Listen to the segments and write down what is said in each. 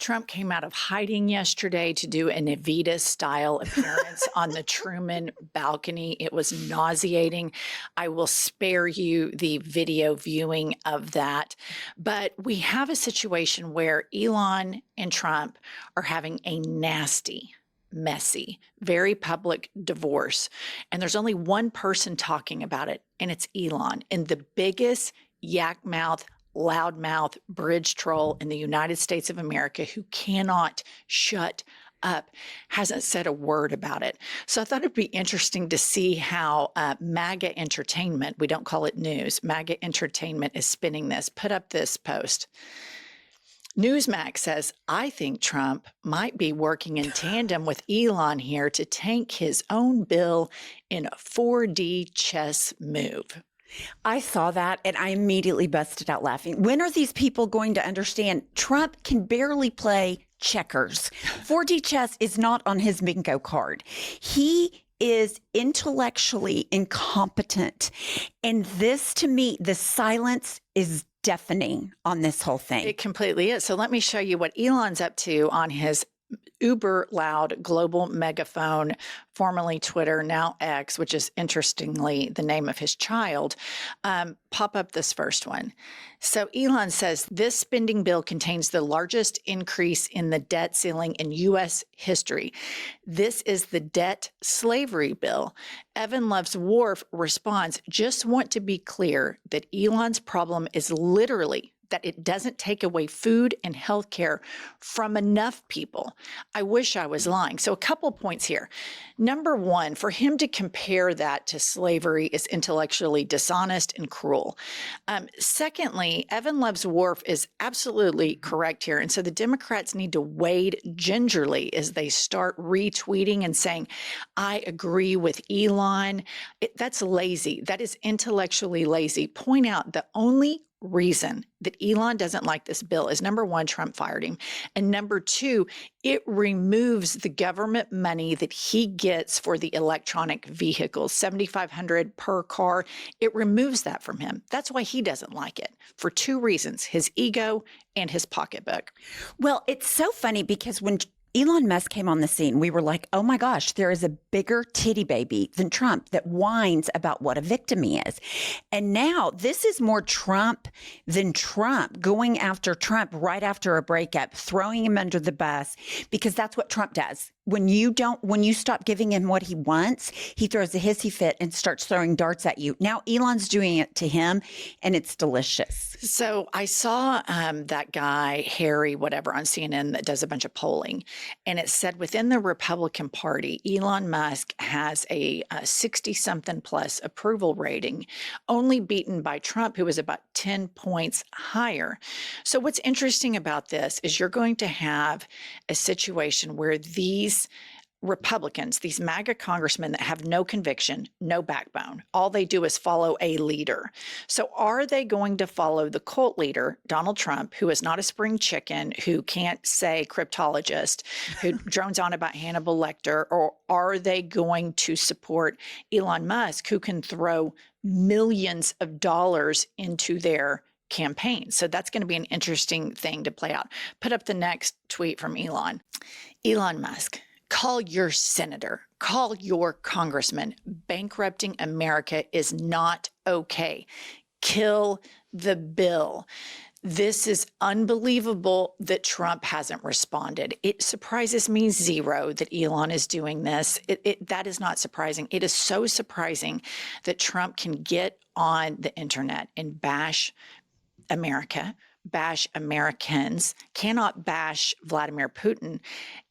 Trump came out of hiding yesterday to do an Evita-style appearance on the Truman balcony. It was nauseating. I will spare you the video viewing of that. But we have a situation where Elon and Trump are having a nasty, messy, very public divorce. And there's only one person talking about it, and it's Elon. And the biggest yak mouth, loudmouth bridge troll in the United States of America who cannot shut up hasn't said a word about it. So I thought it'd be interesting to see how MAGA Entertainment, we don't call it news, MAGA Entertainment is spinning this. Put up this post. Newsmax says, I think Trump might be working in tandem with Elon here to tank his own bill in a 4D chess move. I saw that and I immediately busted out laughing. When are these people going to understand Trump can barely play checkers? 4D chess is not on his bingo card. He is intellectually incompetent. And this, to me, the silence is deafening on this whole thing. It completely is. So let me show you what Elon's up to on his uber loud global megaphone, formerly Twitter, now X, which is interestingly the name of his child. Pop up this first one. So Elon says this spending bill contains the largest increase in the debt ceiling in U.S. history. This is the debt slavery bill. Evan Loves Wharf responds, just want to be clear that Elon's problem is literally that it doesn't take away food and health care from enough people. I wish I was lying. So a couple points here. Number one, for him to compare that to slavery is intellectually dishonest and cruel. Secondly, Evan Loves Wharf is absolutely correct here. And so the Democrats need to wade gingerly as they start retweeting and saying, I agree with Elon. That's lazy. That is intellectually lazy. Point out the only reason that Elon doesn't like this bill is, number one, Trump fired him. And number two, it removes the government money that he gets for the electronic vehicles, $7,500 per car. It removes that from him. That's why he doesn't like it, for two reasons, his ego and his pocketbook. Well, it's so funny because when Elon Musk came on the scene, we were like, oh my gosh, there is a bigger titty baby than Trump that whines about what a victim he is. And now this is more Trump than Trump, going after Trump right after a breakup, throwing him under the bus, because that's what Trump does. When you stop giving him what he wants, he throws a hissy fit and starts throwing darts at you. Now Elon's doing it to him, and it's delicious. So I saw that guy, Harry, whatever, on CNN that does a bunch of polling, and it said within the Republican Party, Elon Musk has a 60-something plus approval rating, only beaten by Trump, who is about 10 points higher. So what's interesting about this is you're going to have a situation where these Republicans, these MAGA congressmen that have no conviction, no backbone, all they do is follow a leader. So are they going to follow the cult leader, Donald Trump, who is not a spring chicken, who can't say cryptologist, who drones on about Hannibal Lecter, or are they going to support Elon Musk, who can throw millions of dollars into their campaign? So that's going to be an interesting thing to play out. Put up the next tweet from Elon. Elon Musk, call your senator, call your congressman. Bankrupting America is not okay. Kill the bill. This is unbelievable that Trump hasn't responded. It surprises me zero that Elon is doing this. That is not surprising. It is so surprising that Trump can get on the internet and bash America, bash Americans, cannot bash Vladimir Putin,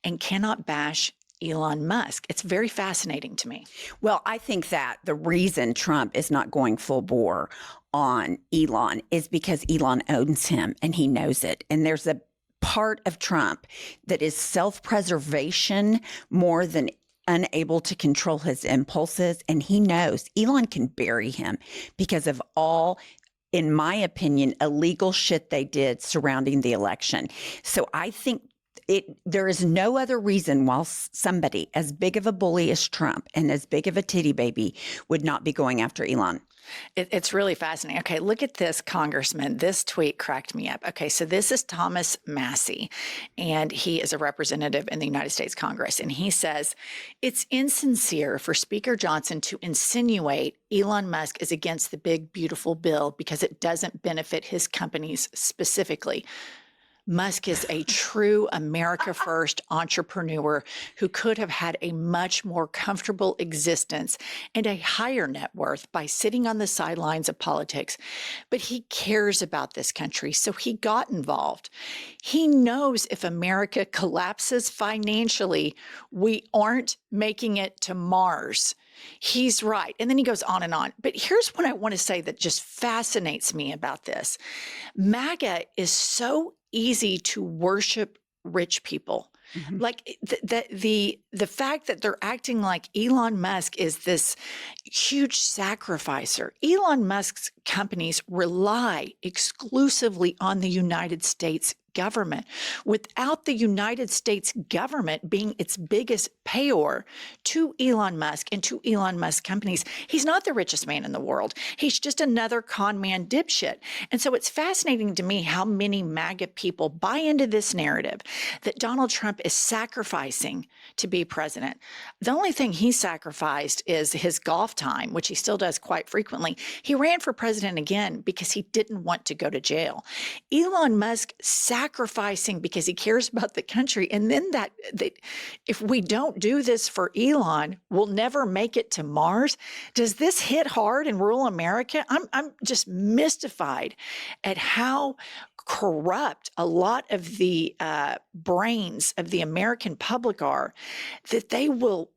and cannot bash Elon Musk. It's very fascinating to me. Well, I think that the reason Trump is not going full bore on Elon is because Elon owns him and he knows it. And there's a part of Trump that is self-preservation more than unable to control his impulses. And he knows Elon can bury him because of all, in my opinion, illegal shit they did surrounding the election. So I think there is no other reason why somebody as big of a bully as Trump and as big of a titty baby would not be going after Elon. It's really fascinating. Okay, look at this, Congressman. This tweet cracked me up. Okay, so this is Thomas Massey, and he is a representative in the United States Congress. And he says, it's insincere for Speaker Johnson to insinuate Elon Musk is against the big, beautiful bill because it doesn't benefit his companies specifically. Musk is a true America First entrepreneur who could have had a much more comfortable existence and a higher net worth by sitting on the sidelines of politics. But he cares about this country, so he got involved. He knows if America collapses financially, we aren't making it to Mars. He's right. And then he goes on and on. But here's what I want to say that just fascinates me about this. MAGA is so easy to worship rich people. Mm-hmm. Like the fact that they're acting like Elon Musk is this huge sacrificer. Elon Musk's companies rely exclusively on the United States government. Without the United States government being its biggest payor to Elon Musk and to Elon Musk companies, he's not the richest man in the world. He's just another con man dipshit. And so it's fascinating to me how many MAGA people buy into this narrative that Donald Trump is sacrificing to be president. The only thing he sacrificed is his golf time, which he still does quite frequently. He ran for president again because he didn't want to go to jail. Elon Musk sacrificing because he cares about the country. And then that if we don't do this for Elon, we'll never make it to Mars. Does this hit hard in rural America? I'm just mystified at how corrupt a lot of the brains of the American public are, that they will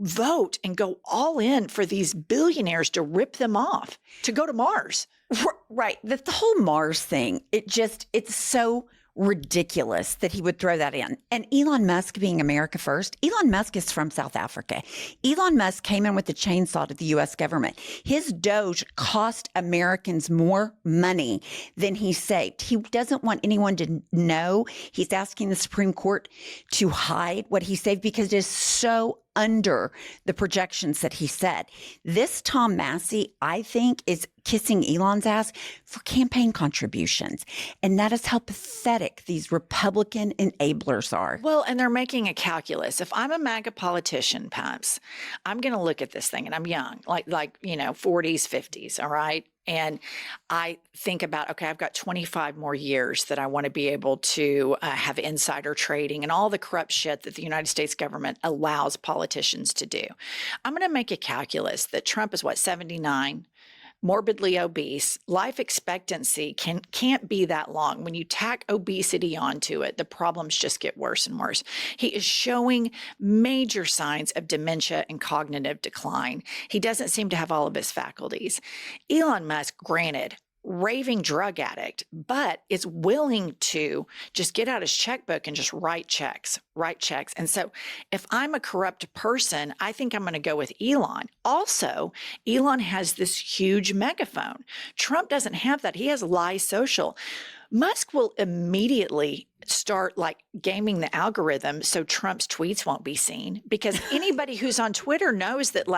vote and go all in for these billionaires to rip them off to go to Mars. Right. The whole Mars thing, it's so ridiculous that he would throw that in. And Elon Musk being America First, Elon Musk is from South Africa. Elon Musk came in with a chainsaw to the U.S. government. His Doge cost Americans more money than he saved. He doesn't want anyone to know. He's asking the Supreme Court to hide what he saved because it is so under the projections that he said. This Tom Massey, I think, is kissing Elon's ass for campaign contributions. And that is how pathetic these Republican enablers are. Well, and they're making a calculus. If I'm a MAGA politician, Pumps, I'm going to look at this thing, and I'm young, like 40s, 50s, all right? And I think about, okay, I've got 25 more years that I want to be able to have insider trading and all the corrupt shit that the United States government allows politicians to do. I'm going to make a calculus that Trump is 79, morbidly obese. Life expectancy can't be that long. When you tack obesity onto it, the problems just get worse and worse. He is showing major signs of dementia and cognitive decline. He doesn't seem to have all of his faculties. Elon Musk, granted, raving drug addict, but is willing to just get out his checkbook and just write checks. And so if I'm a corrupt person, I think I'm going to go with Elon. Also, Elon has this huge megaphone. Trump doesn't have that. He has Lie Social. Musk will immediately start gaming the algorithm so Trump's tweets won't be seen, because anybody who's on Twitter knows that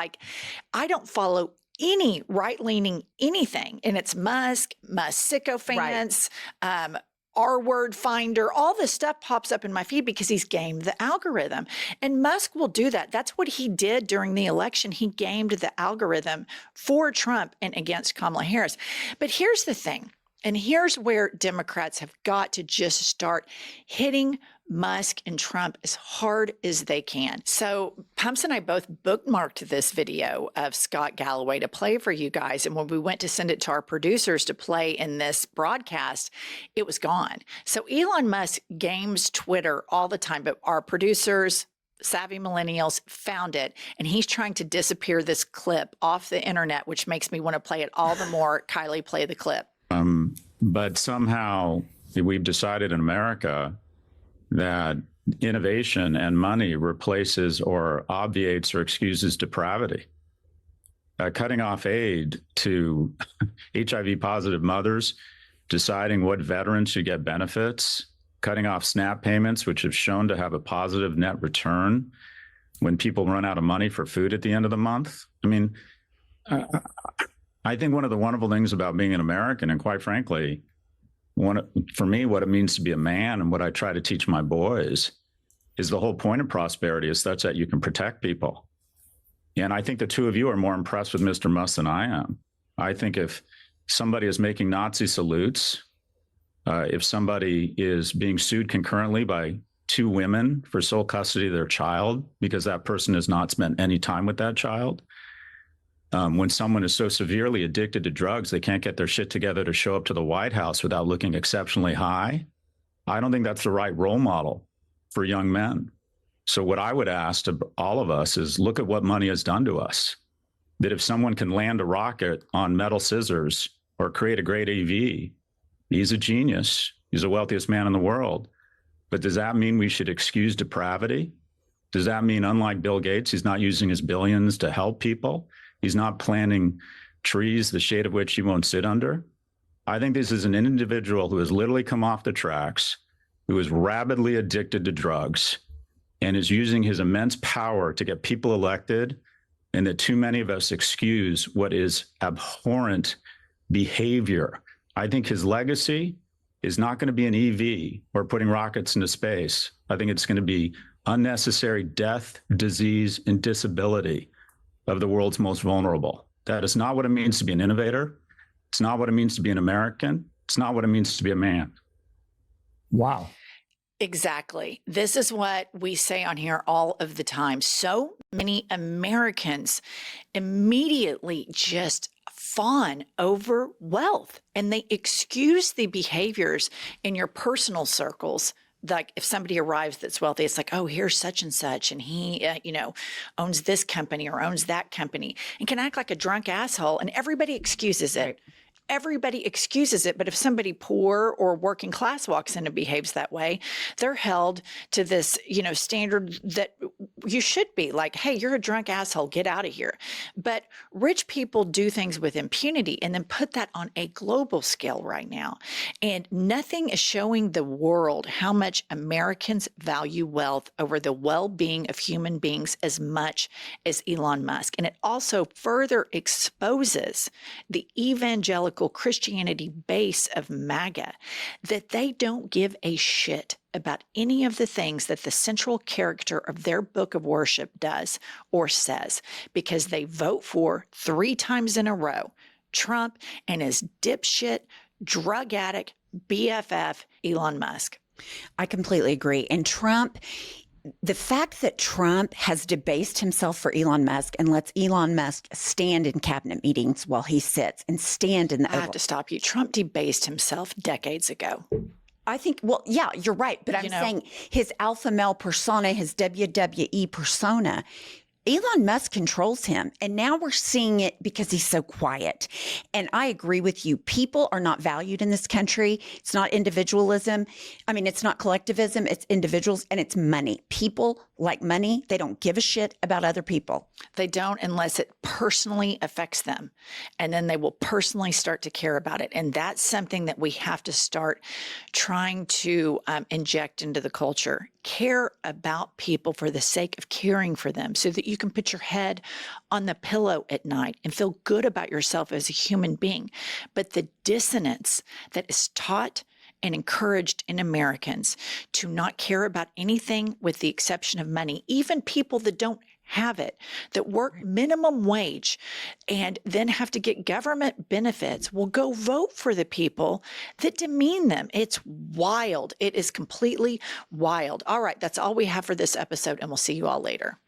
I don't follow any right-leaning anything, and it's Musk sycophants, right. R-word finder, all this stuff pops up in my feed because he's gamed the algorithm. And Musk will do that. That's what he did during the election. He gamed the algorithm for Trump and against Kamala Harris. But here's the thing, and here's where Democrats have got to just start hitting Musk and Trump as hard as they can. So Pumps and I both bookmarked this video of Scott Galloway to play for you guys. And when we went to send it to our producers to play in this broadcast, it was gone. So Elon Musk games Twitter all the time, but our producers, savvy millennials, found it, and he's trying to disappear this clip off the internet, which makes me want to play it all the more. Kylie, play the clip. But somehow we've decided in America that innovation and money replaces or obviates or excuses depravity. Cutting off aid to HIV positive mothers, deciding what veterans should get benefits, cutting off SNAP payments, which have shown to have a positive net return when people run out of money for food at the end of the month. I mean, I think one of the wonderful things about being an American, and quite frankly, for me, what it means to be a man and what I try to teach my boys is the whole point of prosperity is such that you can protect people. And I think the two of you are more impressed with Mr. Musk than I am. I think if somebody is making Nazi salutes, if somebody is being sued concurrently by two women for sole custody of their child because that person has not spent any time with that child, when someone is so severely addicted to drugs, they can't get their shit together to show up to the White House without looking exceptionally high, I don't think that's the right role model for young men. So what I would ask to all of us is look at what money has done to us. That if someone can land a rocket on metal scissors or create a great AV, he's a genius. He's the wealthiest man in the world. But does that mean we should excuse depravity? Does that mean, unlike Bill Gates, he's not using his billions to help people? He's not planting trees, the shade of which he won't sit under? I think this is an individual who has literally come off the tracks, who is rabidly addicted to drugs, and is using his immense power to get people elected, and that too many of us excuse what is abhorrent behavior. I think his legacy is not going to be an EV or putting rockets into space. I think it's going to be unnecessary death, disease, and disability of the world's most vulnerable. That is not what it means to be an innovator. It's not what it means to be an American. It's not what it means to be a man. Wow. Exactly. This is what we say on here all of the time. So many Americans immediately just fawn over wealth, and they excuse the behaviors in your personal circles. Like if somebody arrives that's wealthy, it's like, oh, here's such and such, and he, owns this company or owns that company, and can act like a drunk asshole, and everybody excuses it. Right. Everybody excuses it. But if somebody poor or working class walks in and behaves that way, they're held to this, standard that you should be like, hey, you're a drunk asshole, get out of here. But rich people do things with impunity and then put that on a global scale right now. And nothing is showing the world how much Americans value wealth over the well-being of human beings as much as Elon Musk. And it also further exposes the evangelical Christianity base of MAGA, that they don't give a shit about any of the things that the central character of their book of worship does or says, because they vote for 3 times in a row Trump and his dipshit, drug addict, BFF, Elon Musk. I completely agree. And Trump, the fact that Trump has debased himself for Elon Musk and lets Elon Musk stand in cabinet meetings while he sits and stand in the I have to stop you. Trump debased himself decades ago. I think, well, yeah, you're right. But I'm saying his alpha male persona, his WWE persona, Elon Musk controls him. And now we're seeing it because he's so quiet. And I agree with you. People are not valued in this country. It's not individualism. I mean, it's not collectivism. It's individuals, and it's money. People like money. They don't give a shit about other people. They don't unless it personally affects them. And then they will personally start to care about it. And that's something that we have to start trying to inject into the culture. Care about people for the sake of caring for them, so that you can put your head on the pillow at night and feel good about yourself as a human being. But the dissonance that is taught and encouraged in Americans to not care about anything with the exception of money, even people that don't have it, that work minimum wage and then have to get government benefits, will go vote for the people that demean them. It's wild. It is completely wild. All right, that's all we have for this episode, and we'll see you all later.